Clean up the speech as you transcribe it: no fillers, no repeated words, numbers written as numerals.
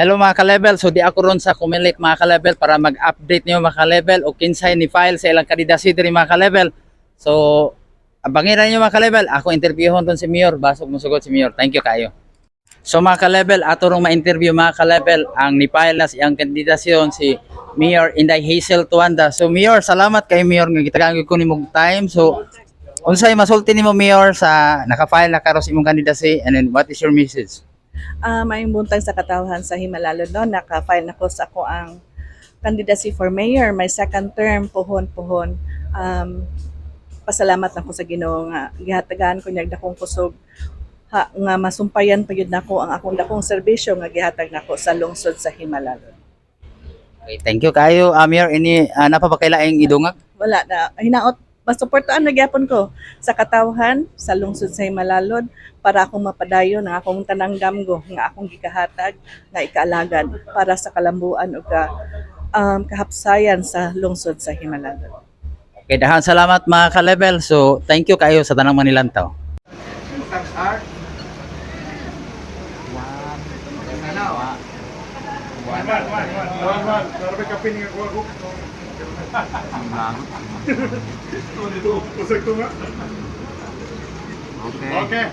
Hello mga ka-level, so di ako ron sa Comelec mga ka-level para mag-update niyo mga ka-level o kinsay ni file sa ilang kandidacy diri mga ka-level. So abangiran niyo mga ka-level, ako interviewon ton si Mayor, basog mo sugot si Mayor. Thank you kayo. So mga ka-level, ato rong ma-interview mga ka-level ang ni file na siyang kandidasyon si Mayor Inday Hazel Tuanda. So Mayor, salamat kay Mayor nga gitagaan ko nimong time. So unsay masulti nimo Mayor sa naka-file na karos imong candidacy and then what is your message? Maayong buntag sa katawhan sa Himalalo no, naka-file na ko sa ako ang candidacy for mayor, my second term, puhon. Pasalamat na ko sa Ginoo nga gihatagan ko niya dakong kusog nga masumpayan pa yun nako ang akong dakong serbisyo nga gihatag nako sa lungsod sa Himalalo. Okay, thank you kayo Mayor. Ini napabakailaing idungag? Wala na hinaot masuportaan na gyapon ko sa katawhan sa lungsod sa Himalalod para akong mapadayon ang akong tanang damgo nga akong gikahatag nga ikaalagad para sa kalambuan o kahapsayan sa lungsod sa Himalalod. Okay, dahan salamat mga ka-level. So, thank you kayo sa tanang Manilantaw. Okay.